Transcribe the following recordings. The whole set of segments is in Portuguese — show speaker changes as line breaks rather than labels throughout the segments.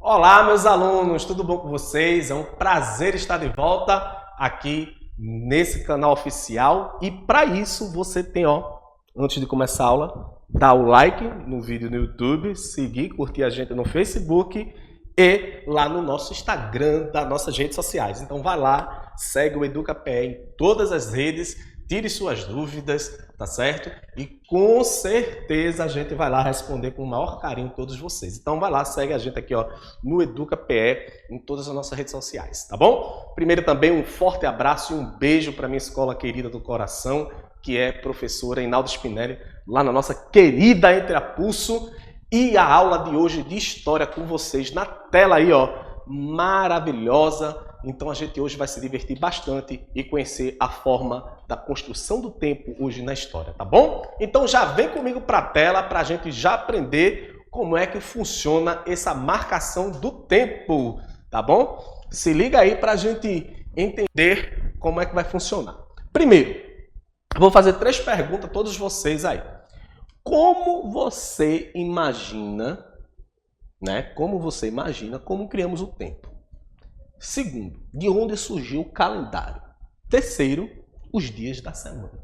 Olá, meus alunos, tudo bom com vocês? É um prazer estar de volta aqui nesse canal oficial. E para isso você tem, antes de começar a aula, dar o like no vídeo no YouTube, seguir, curtir a gente no Facebook e lá no nosso Instagram, das nossas redes sociais. Então vai lá, segue o EducaPE em todas as redes, tire suas dúvidas, tá certo? E com certeza a gente vai lá responder com o maior carinho todos vocês. Então vai lá, segue a gente aqui no EducaPE em todas as nossas redes sociais, tá bom? Primeiro também um forte abraço e um beijo para minha escola querida do coração, que é professora Inaldo Spinelli, lá na nossa querida Entreapulso. E a aula de hoje de História com vocês na tela aí, maravilhosa. Então a gente hoje vai se divertir bastante e conhecer a forma da construção do tempo hoje na história, tá bom? Então já vem comigo para a tela para a gente já aprender como é que funciona essa marcação do tempo, tá bom? Se liga aí para a gente entender como é que vai funcionar. Primeiro, vou fazer 3 perguntas a todos vocês aí. Como você imagina, como criamos o tempo? Segundo, de onde surgiu o calendário? Terceiro, os dias da semana.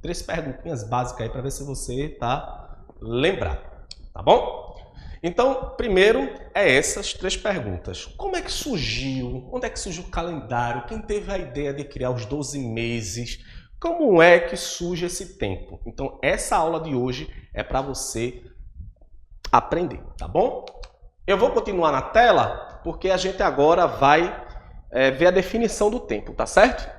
3 perguntinhas básicas aí para ver se você está lembrado, tá bom? Então, primeiro essas 3 perguntas. Como é que surgiu? Onde é que surgiu o calendário? Quem teve a ideia de criar os 12 meses? Como é que surge esse tempo? Então, essa aula de hoje é para você aprender, tá bom? Eu vou continuar na tela porque a gente agora vai ver a definição do tempo, tá certo?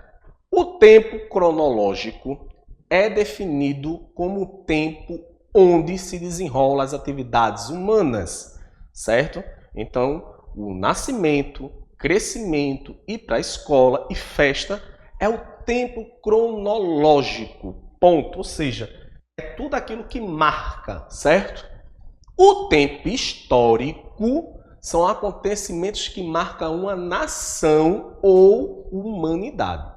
O tempo cronológico é definido como o tempo onde se desenrolam as atividades humanas, certo? Então, o nascimento, crescimento, ir para a escola e festa é o tempo cronológico, ponto. Ou seja, é tudo aquilo que marca, certo? O tempo histórico são acontecimentos que marcam uma nação ou humanidade.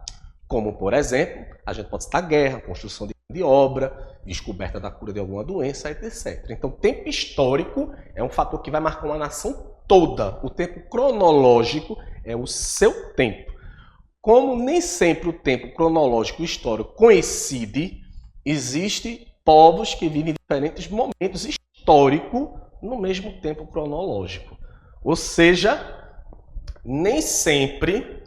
Como, por exemplo, a gente pode citar guerra, construção de obra, descoberta da cura de alguma doença, etc. Então, o tempo histórico é um fator que vai marcar uma nação toda. O tempo cronológico é o seu tempo. Como nem sempre o tempo cronológico histórico coincide, existem povos que vivem em diferentes momentos históricos no mesmo tempo cronológico. Ou seja, nem sempre,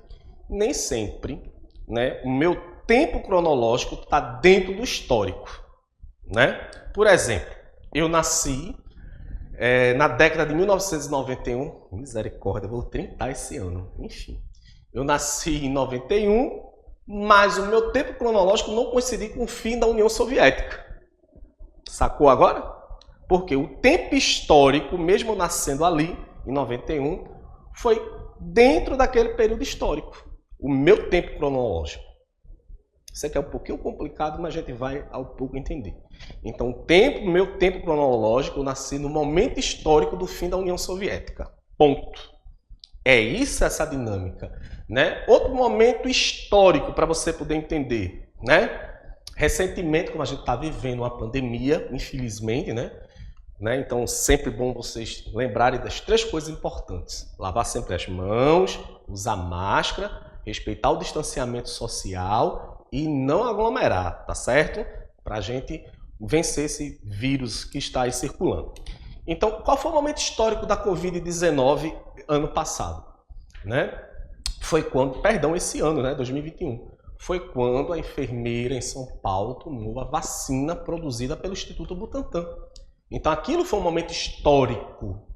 o meu tempo cronológico está dentro do histórico, Por exemplo, eu nasci na década de 1991, misericórdia, vou 30 esse ano, enfim. Eu nasci em 91, mas o meu tempo cronológico não coincidiu com o fim da União Soviética. Sacou agora? Porque o tempo histórico, mesmo nascendo ali, em 91, foi dentro daquele período histórico. O meu tempo cronológico. Isso aqui é um pouquinho complicado, mas a gente vai ao pouco entender. Então, o meu tempo cronológico, eu nasci no momento histórico do fim da União Soviética. Ponto. É isso, essa dinâmica, Outro momento histórico para você poder entender, Recentemente, como a gente está vivendo uma pandemia, infelizmente, Então, sempre bom vocês lembrarem das 3 coisas importantes. Lavar sempre as mãos, usar máscara, respeitar o distanciamento social e não aglomerar, tá certo? Para a gente vencer esse vírus que está aí circulando. Então, qual foi o momento histórico da Covid-19 ano passado? Foi quando, esse ano, 2021, foi quando a enfermeira em São Paulo tomou a vacina produzida pelo Instituto Butantan. Então, aquilo foi um momento histórico,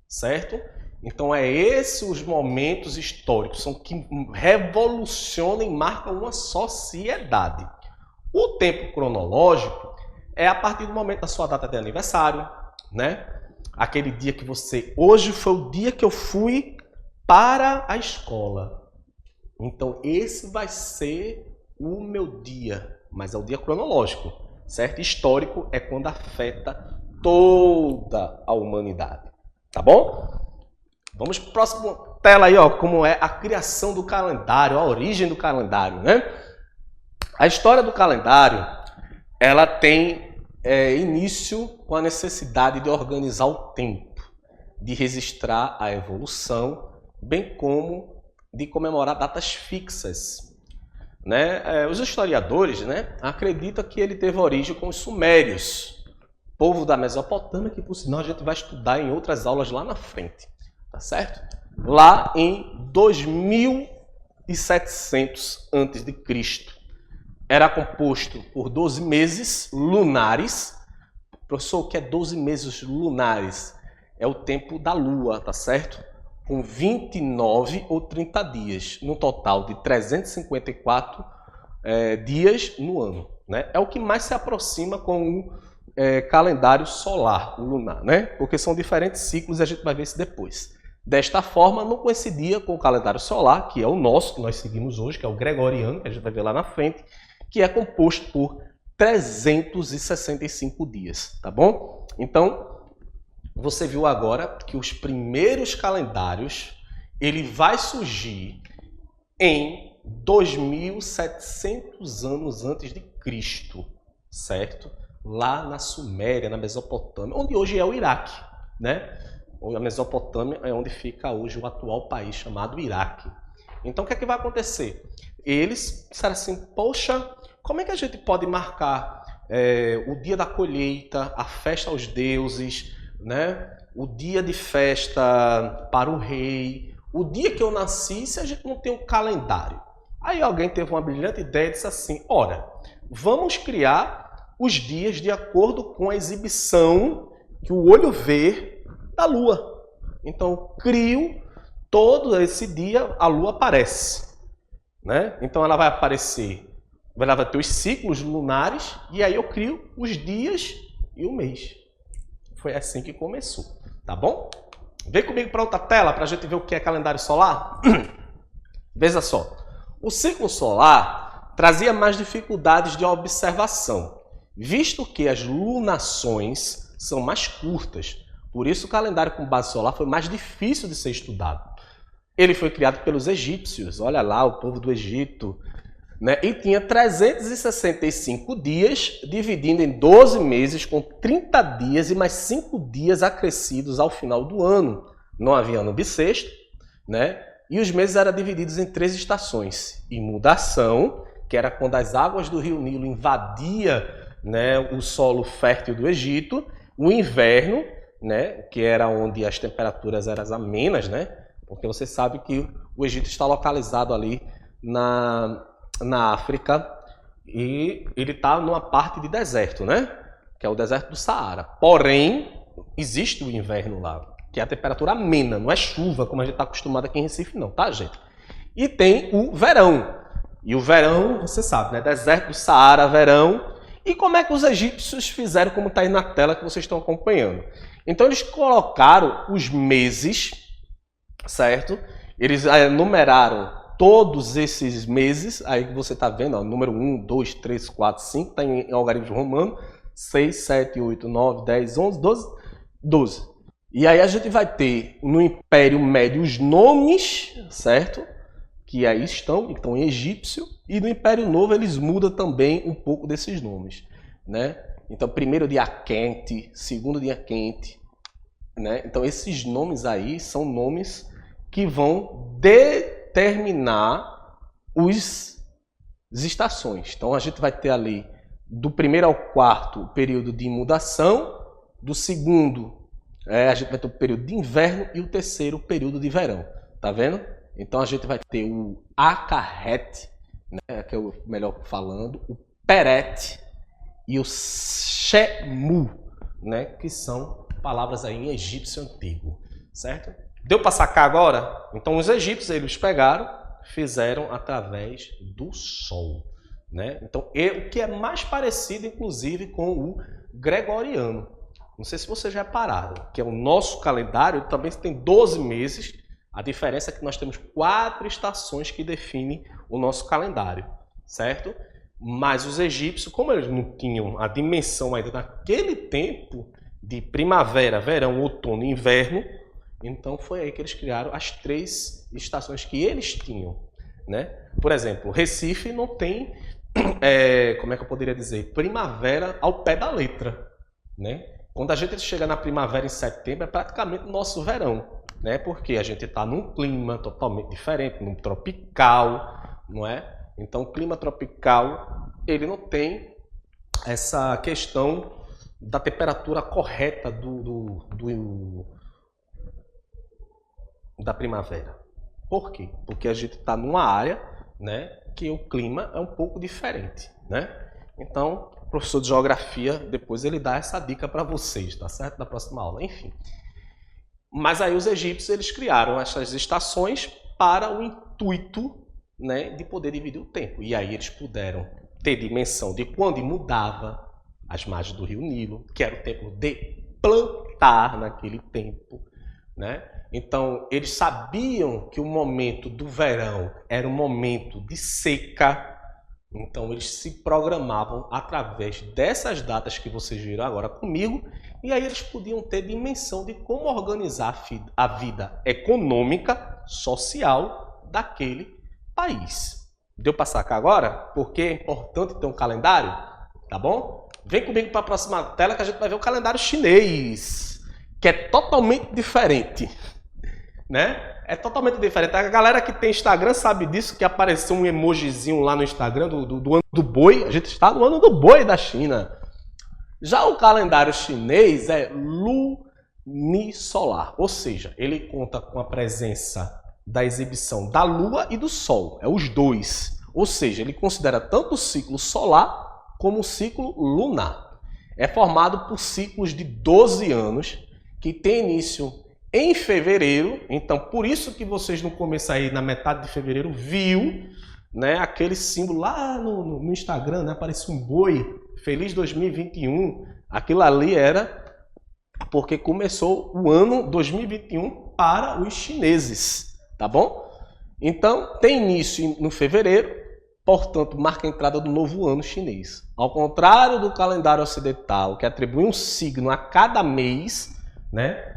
certo? Então, esses os momentos históricos, são que revolucionam e marcam uma sociedade. O tempo cronológico é a partir do momento da sua data de aniversário, Aquele dia que hoje foi o dia que eu fui para a escola. Então, esse vai ser o meu dia, mas é o dia cronológico, certo? Histórico é quando afeta toda a humanidade, tá bom? Vamos para a próxima tela aí, como é a criação do calendário, a origem do calendário, A história do calendário, ela tem início com a necessidade de organizar o tempo, de registrar a evolução, bem como de comemorar datas fixas. Né? Os historiadores, né, acreditam que ele teve origem com os sumérios, povo da Mesopotâmia, que por sinal a gente vai estudar em outras aulas lá na frente, tá certo? Lá em 2700 a.C. Era composto por 12 meses lunares. Professor, o que é 12 meses lunares? É o tempo da Lua, tá certo? Com 29 ou 30 dias, no total de 354 dias no ano. Né? É o que mais se aproxima com o calendário solar, o lunar, né? Porque são diferentes ciclos e a gente vai ver isso depois. Desta forma, não coincidia com o calendário solar, que é o nosso, que nós seguimos hoje, que é o gregoriano, que a gente vai ver lá na frente, que é composto por 365 dias, tá bom? Então, você viu agora que os primeiros calendários, ele vai surgir em 2700 anos antes de Cristo, certo? Lá na Suméria, na Mesopotâmia, onde hoje é o Iraque, né? A Mesopotâmia é onde fica hoje o atual país chamado Iraque. Então, o que é que vai acontecer? Eles disseram assim, poxa, como é que a gente pode marcar o dia da colheita, a festa aos deuses, né? O dia de festa para o rei, o dia que eu nasci, se a gente não tem um calendário? Aí alguém teve uma brilhante ideia e disse assim, ora, vamos criar os dias de acordo com a exibição que o olho vê da Lua. Então, crio todo esse dia, a Lua aparece. Né? Então, ela vai aparecer, ela vai ter os ciclos lunares, e aí eu crio os dias e o mês. Foi assim que começou, tá bom? Vem comigo para outra tela para a gente ver o que é calendário solar. Veja só, o ciclo solar trazia mais dificuldades de observação, visto que as lunações são mais curtas. Por isso o calendário com base solar foi mais difícil de ser estudado. Ele foi criado pelos egípcios, olha lá, o povo do Egito, né? E tinha 365 dias, dividindo em 12 meses, com 30 dias e mais 5 dias acrescidos ao final do ano. Não havia ano bissexto, né? E os meses eram divididos em 3 estações. Imundação, que era quando as águas do rio Nilo invadiam, né, o solo fértil do Egito. O inverno, né, que era onde as temperaturas eram amenas, né? Porque você sabe que o Egito está localizado ali na África e ele está numa parte de deserto, né? Que é o deserto do Saara. Porém, existe o inverno lá, que é a temperatura amena, não é chuva, como a gente está acostumado aqui em Recife, não, tá, gente? E tem o verão. E o verão, você sabe, né? Deserto do Saara, verão. E como é que os egípcios fizeram, como está aí na tela que vocês estão acompanhando? Então, eles colocaram os meses, certo? Eles numeraram todos esses meses, aí que você está vendo, ó, número 1, 2, 3, 4, 5, está em algarismo romano, 6, 7, 8, 9, 10, 11, 12. E aí a gente vai ter no Império Médio os nomes, certo? Que aí estão em egípcio, e no Império Novo eles mudam também um pouco desses nomes, né? Então, primeiro dia quente, segundo dia quente, né? Então, esses nomes aí são nomes que vão determinar as estações. Então, a gente vai ter ali, do primeiro ao quarto, o período de imundação, do segundo, a gente vai ter o período de inverno e o terceiro, o período de verão. Tá vendo? Então, a gente vai ter o Acarrete, né, que é o melhor falando, o Peret e o Shemu, né, que são palavras aí em egípcio antigo, certo? Deu para sacar agora? Então, os egípcios, eles pegaram, fizeram através do Sol, né? Então, o que é mais parecido, inclusive, com o gregoriano. Não sei se vocês já repararam, que é o nosso calendário, também tem 12 meses. A diferença é que nós temos 4 estações que definem o nosso calendário, certo? Mas os egípcios, como eles não tinham a dimensão ainda naquele tempo de primavera, verão, outono e inverno, então foi aí que eles criaram as 3 estações que eles tinham, né? Por exemplo, Recife não tem, como é que eu poderia dizer, primavera ao pé da letra, né? Quando a gente chega na primavera em setembro, é praticamente o nosso verão, né? Porque a gente está num clima totalmente diferente, num tropical, não é? Então, o clima tropical, ele não tem essa questão da temperatura correta da primavera. Por quê? Porque a gente está numa área, né, que o clima é um pouco diferente, né? Então, o professor de geografia, depois ele dá essa dica para vocês, tá certo? Na próxima aula, enfim. Mas aí os egípcios, eles criaram essas estações para o intuito, né, de poder dividir o tempo. E aí eles puderam ter dimensão de quando mudava as margens do rio Nilo, que era o tempo de plantar naquele tempo, né? Então, eles sabiam que o momento do verão era um momento de seca, então eles se programavam através dessas datas que vocês viram agora comigo, e aí eles podiam ter dimensão de como organizar a vida econômica, social daquele país. Deu para sacar agora? Porque é importante ter um calendário, tá bom? Vem comigo para a próxima tela que a gente vai ver o calendário chinês, que é totalmente diferente, né? É totalmente diferente. A galera que tem Instagram sabe disso, que apareceu um emojizinho lá no Instagram do ano do boi. A gente está no ano do boi da China. Já o calendário chinês é lunisolar, ou seja, ele conta com a presença da exibição da Lua e do Sol, é os dois. Ou seja, ele considera tanto o ciclo solar como o ciclo lunar. É formado por ciclos de 12 anos, que tem início em fevereiro. Então, por isso que vocês no começo aí, na metade de fevereiro, viu, né, aquele símbolo lá no Instagram, né, apareceu um boi, Feliz 2021. Aquilo ali era porque começou o ano 2021 para os chineses, tá bom? Então, tem início no fevereiro, portanto, marca a entrada do novo ano chinês. Ao contrário do calendário ocidental, que atribui um signo a cada mês, né?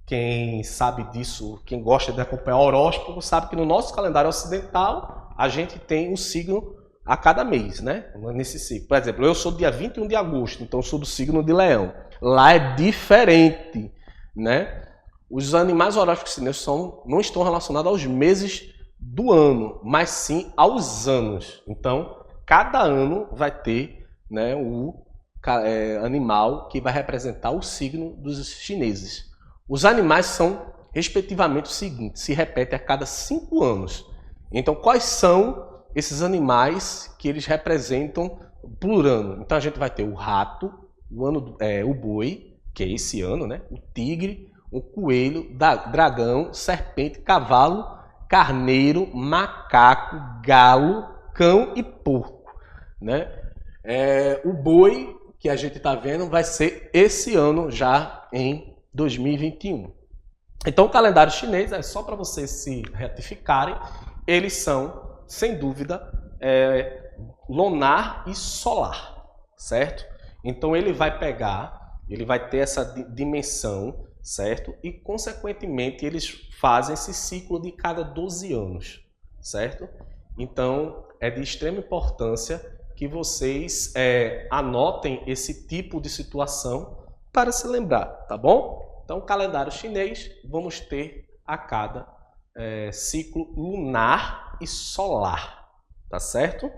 Quem sabe disso, quem gosta de acompanhar o horóscopo, sabe que no nosso calendário ocidental, a gente tem um signo a cada mês, né? Nesse ciclo. Por exemplo, eu sou dia 21 de agosto, então eu sou do signo de Leão. Lá é diferente, né? Os animais horóscopos chineses não estão relacionados aos meses do ano, mas sim aos anos. Então, cada ano vai ter, né, o animal que vai representar o signo dos chineses. Os animais são, respectivamente, o seguinte, se repetem a cada 5 anos. Então, quais são esses animais que eles representam por ano? Então, a gente vai ter o rato, o boi, que é esse ano, né? O tigre, o coelho, dragão, serpente, cavalo, carneiro, macaco, galo, cão e porco, né? O boi que a gente está vendo vai ser esse ano já em 2021. Então, o calendário chinês, é só para vocês se retificarem, eles são, sem dúvida, lunar e solar, certo? Então, ele vai ter essa dimensão, certo? E, consequentemente, eles fazem esse ciclo de cada 12 anos, certo? Então, é de extrema importância que vocês anotem esse tipo de situação para se lembrar, tá bom? Então, calendário chinês, vamos ter a cada ciclo lunar e solar, tá certo?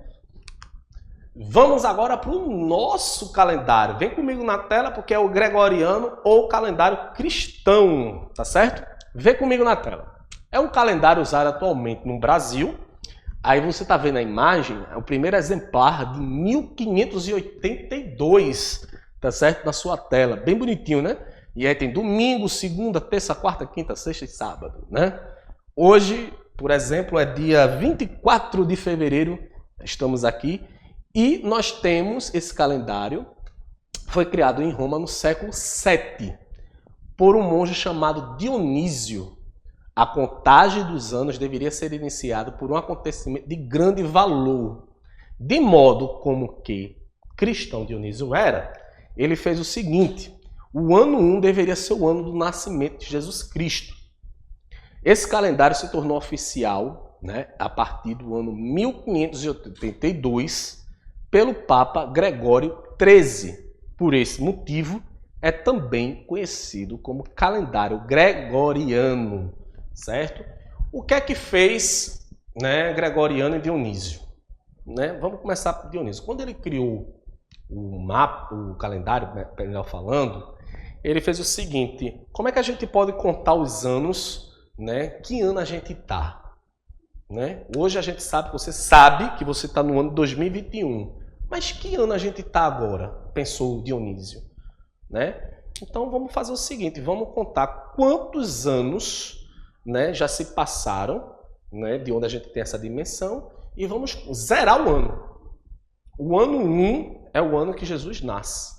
Vamos agora para o nosso calendário. Vem comigo na tela, porque é o gregoriano ou calendário cristão, tá certo? Vem comigo na tela. É um calendário usado atualmente no Brasil. Aí você está vendo a imagem, é o primeiro exemplar de 1582, tá certo? Na sua tela, bem bonitinho, né? E aí tem domingo, segunda, terça, quarta, quinta, sexta e sábado, né? Hoje, por exemplo, é dia 24 de fevereiro, estamos aqui, e nós temos esse calendário, foi criado em Roma no século VII, por um monge chamado Dionísio. A contagem dos anos deveria ser iniciada por um acontecimento de grande valor. De modo como que cristão Dionísio era, ele fez o seguinte: o ano 1 deveria ser o ano do nascimento de Jesus Cristo. Esse calendário se tornou oficial, né, a partir do ano 1582 pelo Papa Gregório XIII. Por esse motivo, é também conhecido como calendário gregoriano, certo? O que é que fez, né, Gregoriano e Dionísio? Né? Vamos começar por Dionísio. Quando ele criou o mapa, o calendário, melhor falando, ele fez o seguinte: como é que a gente pode contar os anos, né? Que ano a gente está? Né? Hoje a gente sabe, você sabe que você está no ano de 2021. Mas que ano a gente está agora? Pensou Dionísio. Né? Então vamos fazer o seguinte: vamos contar quantos anos, né, já se passaram, né, de onde a gente tem essa dimensão, e vamos zerar o ano. O ano 1 é o ano que Jesus nasce.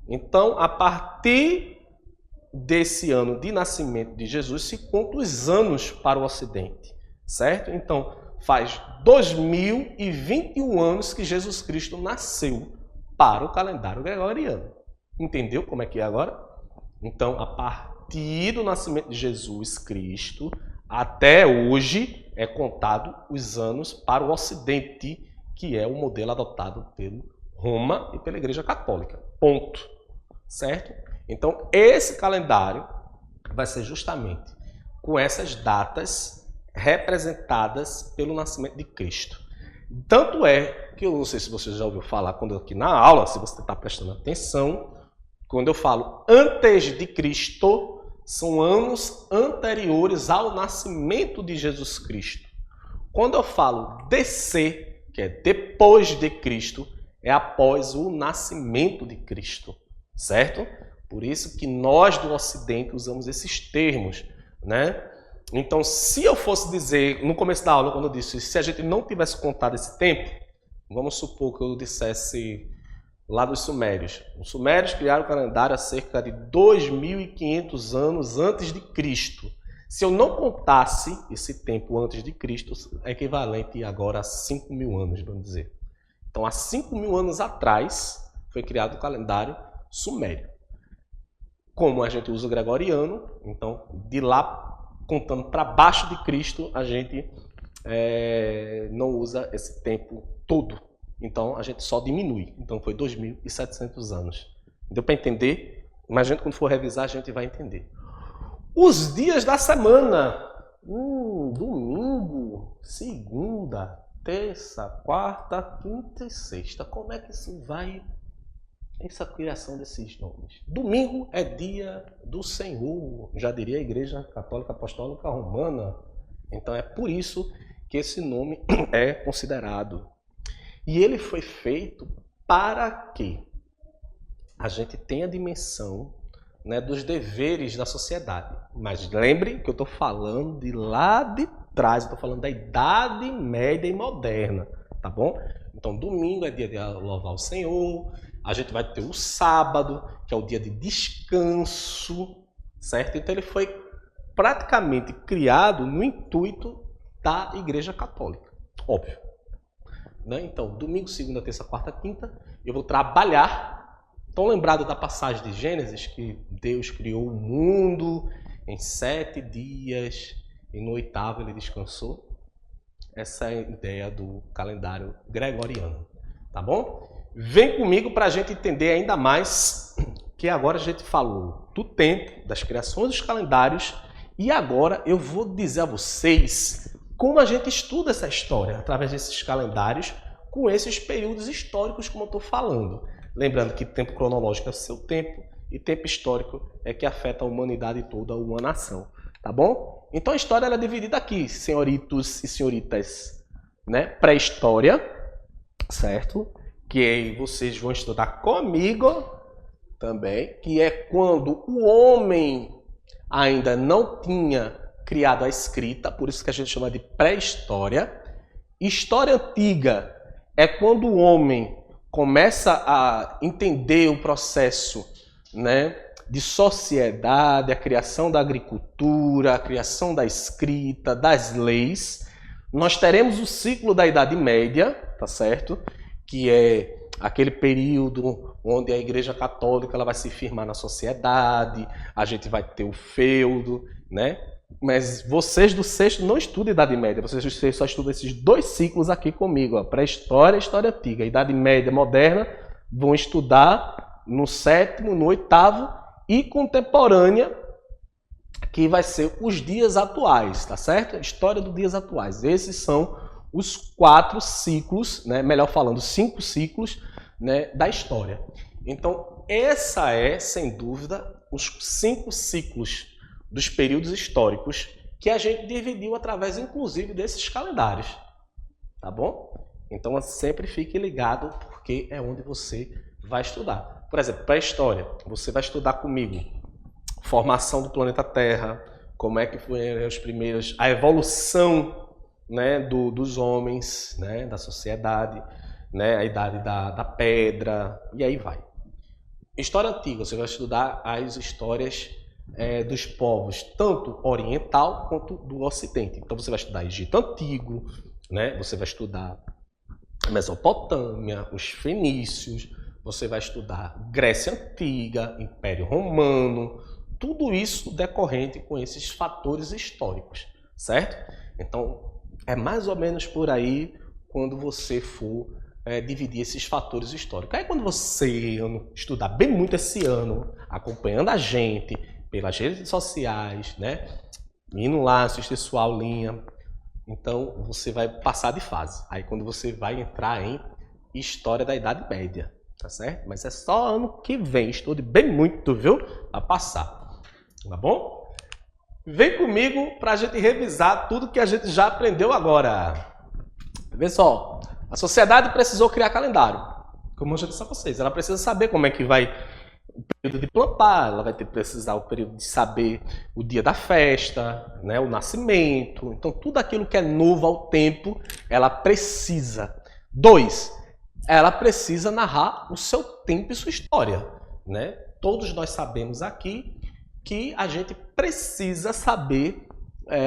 Então, a partir desse ano de nascimento de Jesus, se conta os anos para o Ocidente, certo? Então, faz 2021 anos que Jesus Cristo nasceu para o calendário gregoriano. Entendeu como é que é agora? Então, a partir do nascimento de Jesus Cristo, até hoje, é contado os anos para o Ocidente, que é o modelo adotado pelo Roma e pela Igreja Católica. Ponto. Certo? Então, esse calendário vai ser justamente com essas datas representadas pelo nascimento de Cristo. Tanto é que eu não sei se você já ouviu falar quando aqui na aula, se você está prestando atenção, quando eu falo antes de Cristo, são anos anteriores ao nascimento de Jesus Cristo. Quando eu falo DC, que é depois de Cristo, é após o nascimento de Cristo, certo? Por isso que nós do Ocidente usamos esses termos, né? Então, se eu fosse dizer, no começo da aula, quando eu disse, se a gente não tivesse contado esse tempo, vamos supor que eu dissesse lá dos Sumérios. Os Sumérios criaram o calendário há cerca de 2.500 anos antes de Cristo. Se eu não contasse esse tempo antes de Cristo, é equivalente agora a 5.000 anos, vamos dizer. Então, há 5.000 anos atrás, foi criado o calendário sumério. Como a gente usa o gregoriano, então, de lá, contando para baixo de Cristo, a gente não usa esse tempo todo. Então, a gente só diminui. Então, foi 2.700 anos. Deu para entender? Mas a gente, quando for revisar, a gente vai entender. Os dias da semana. Domingo, segunda, terça, quarta, quinta e sexta. Como é que isso vai, essa criação desses nomes? Domingo é dia do Senhor, já diria a Igreja Católica Apostólica Romana. Então é por isso que esse nome é considerado. E ele foi feito para que a gente tenha a dimensão, né, dos deveres da sociedade. Mas lembre que eu estou falando de lá de trás, eu estou falando da Idade Média e Moderna, tá bom? Então, domingo é dia de louvar o Senhor, a gente vai ter o sábado, que é o dia de descanso, certo? Então, ele foi praticamente criado no intuito da Igreja Católica, óbvio. Né? Então, domingo, segunda, terça, quarta, quinta, eu vou trabalhar. Estão lembrados da passagem de Gênesis, que Deus criou o mundo em 7 dias e no 8º ele descansou? Essa é a ideia do calendário gregoriano, tá bom? Vem comigo para a gente entender ainda mais, que agora a gente falou do tempo, das criações dos calendários, e agora eu vou dizer a vocês como a gente estuda essa história através desses calendários, com esses períodos históricos, como eu estou falando. Lembrando que tempo cronológico é o seu tempo e tempo histórico é que afeta a humanidade toda, uma nação. Tá bom? Então a história ela é dividida aqui, senhoritos e senhoritas, né? Pré-história, certo? Que aí vocês vão estudar comigo também, que é quando o homem ainda não tinha criado a escrita, por isso que a gente chama de pré-história. História antiga é quando o homem começa a entender o processo, né, de sociedade, a criação da agricultura, a criação da escrita, das leis. Nós teremos o ciclo da Idade Média, tá certo? Que é aquele período onde a Igreja Católica ela vai se firmar na sociedade, a gente vai ter o feudo, né? Mas vocês do sexto não estudam Idade Média, vocês só estudam esses 2 ciclos aqui comigo, pré-história e história antiga. Idade Média moderna vão estudar no 7º, no 8º e contemporânea, que vai ser os dias atuais, tá certo? História dos dias atuais. Esses são os 4 ciclos, né? Melhor falando, 5 ciclos, né, da história. Então, essa é, sem dúvida, os 5 ciclos dos períodos históricos que a gente dividiu através, inclusive, desses calendários. Tá bom? Então, sempre fique ligado, porque é onde você vai estudar. Por exemplo, para a história, você vai estudar comigo formação do planeta Terra, como é que foram os primeiros, a evolução, né, dos homens, né, da sociedade, né, a idade da pedra, e aí vai. História antiga, você vai estudar as histórias dos povos, tanto oriental quanto do ocidente. Então você vai estudar Egito Antigo, né, você vai estudar Mesopotâmia, os fenícios, você vai estudar Grécia Antiga, Império Romano, tudo isso decorrente com esses fatores históricos, certo? Então, é mais ou menos por aí quando você for dividir esses fatores históricos. Aí quando você estudar bem muito esse ano, acompanhando a gente pelas redes sociais, né? Indo lá, assistir sua aulinha, então você vai passar de fase. Aí quando você vai entrar em História da Idade Média, tá certo? Mas é só ano que vem, estude bem muito, viu? Para passar. Tá bom? Vem comigo para a gente revisar tudo que a gente já aprendeu agora. Vê só, a sociedade precisou criar calendário. Como eu já disse a vocês, ela precisa saber como é que vai o período de plantar, ela vai precisar o período de saber o dia da festa, né, o nascimento. Então, tudo aquilo que é novo ao tempo, ela precisa. 2, ela precisa narrar o seu tempo e sua história, né? Todos nós sabemos aqui que a gente precisa saber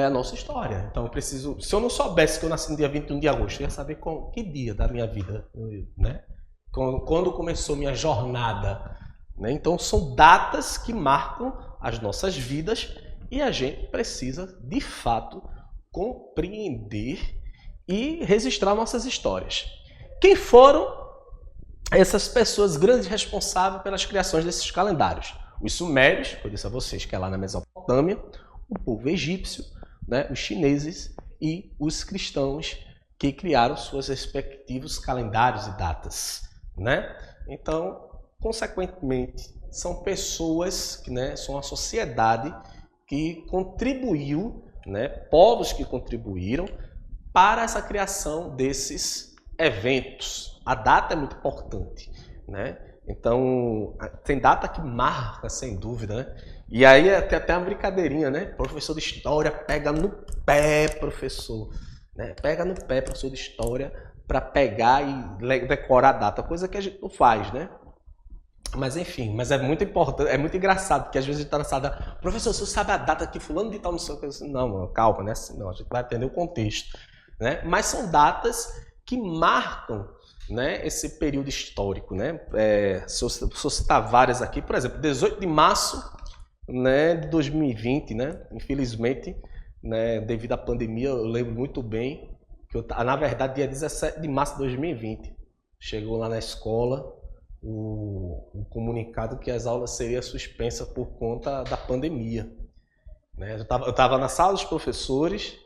a nossa história. Então, eu preciso, se eu não soubesse que eu nasci no dia 21 de agosto, eu ia saber que dia da minha vida, né? Quando começou minha jornada, né? Então, são datas que marcam as nossas vidas e a gente precisa, de fato, compreender e registrar nossas histórias. Quem foram essas pessoas grandes responsáveis pelas criações desses calendários? Os sumérios, eu disse a vocês que é lá na Mesopotâmia, o povo egípcio, né, os chineses e os cristãos que criaram seus respectivos calendários e datas, né? Então, consequentemente, são pessoas que, né, são a sociedade que contribuiu, né, povos que contribuíram para essa criação desses eventos. A data é muito importante, né? Então, tem data que marca, sem dúvida, né? E aí tem até uma brincadeirinha, né? Professor de história pega no pé, professor. Né? Pega no pé, professor de história, para pegar e decorar a data, coisa que a gente não faz, né? Mas enfim, mas é muito importante, é muito engraçado, porque às vezes a gente está na sala, professor, você sabe a data que fulano de tal, não sei o que. Não, calma, né? Não, a gente vai entender o contexto, né? Mas são datas que marcam, né, esse período histórico, né? Se eu citar várias aqui, por exemplo, 18 de março, né, de 2020, né? Infelizmente, né, devido à pandemia, eu lembro muito bem que na verdade, dia 17 de março de 2020, chegou lá na escola o comunicado que as aulas seriam suspensas por conta da pandemia, né? Eu estava na sala dos professores,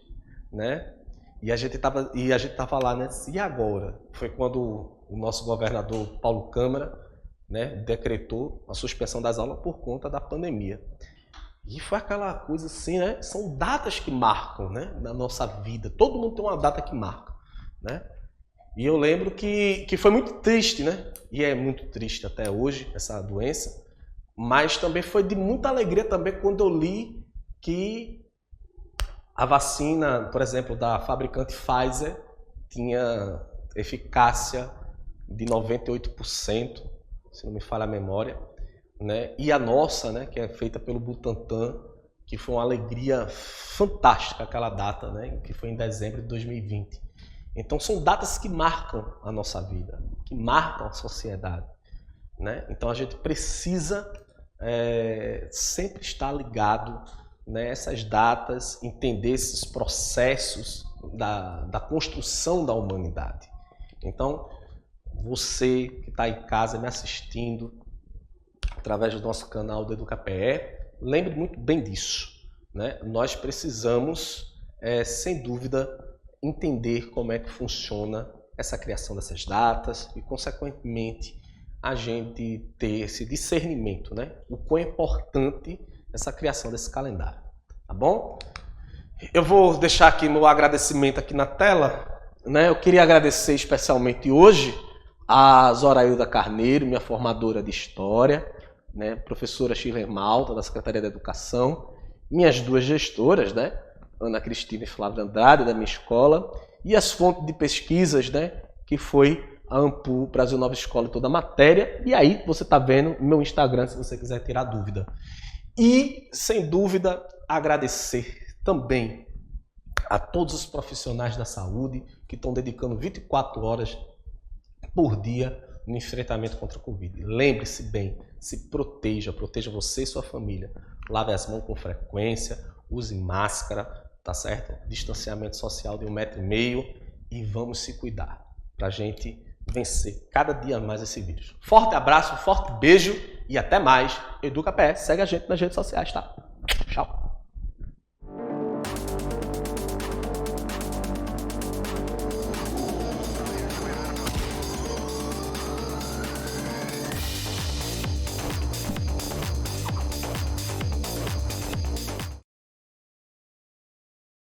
né? E a gente tava lá, né? E agora? Foi quando o nosso governador Paulo Câmara, né, decretou a suspensão das aulas por conta da pandemia. E foi aquela coisa assim, né? São datas que marcam, né, na nossa vida. Todo mundo tem uma data que marca, né? E eu lembro que foi muito triste, né? E é muito triste até hoje essa doença. Mas também foi de muita alegria também quando eu li que a vacina, por exemplo, da fabricante Pfizer tinha eficácia de 98%, se não me falha a memória, né? E a nossa, né, que é feita pelo Butantan, que foi uma alegria fantástica aquela data, né, que foi em dezembro de 2020. Então são datas que marcam a nossa vida, que marcam a sociedade, né? Então a gente precisa sempre estar ligado nessas datas, entender esses processos da construção da humanidade. Então, você que está em casa me assistindo, através do nosso canal do EducaPE, lembre muito bem disso, né? Nós precisamos, sem dúvida, entender como é que funciona essa criação dessas datas e, consequentemente, a gente ter esse discernimento, né? O quão é importante essa criação desse calendário, tá bom? Eu vou deixar aqui meu agradecimento aqui na tela, né? Eu queria agradecer especialmente hoje a Zorailda Carneiro, minha formadora de História, né? Professora Shirley Malta, da Secretaria da Educação, minhas duas gestoras, né? Ana Cristina e Flávia Andrade, da minha escola, e as fontes de pesquisas, né? Que foi a AMPU, Brasil Nova Escola e toda a matéria. E aí você está vendo meu Instagram, se você quiser tirar dúvida. E, sem dúvida, agradecer também a todos os profissionais da saúde que estão dedicando 24 horas por dia no enfrentamento contra a Covid. Lembre-se bem, se proteja, proteja você e sua família. Lave as mãos com frequência, use máscara, tá certo? Distanciamento social de 1,5 m e vamos se cuidar para a gente vencer cada dia mais esse vírus. Forte abraço, forte beijo e até mais. EducaPE, segue a gente nas redes sociais, tá? Tchau.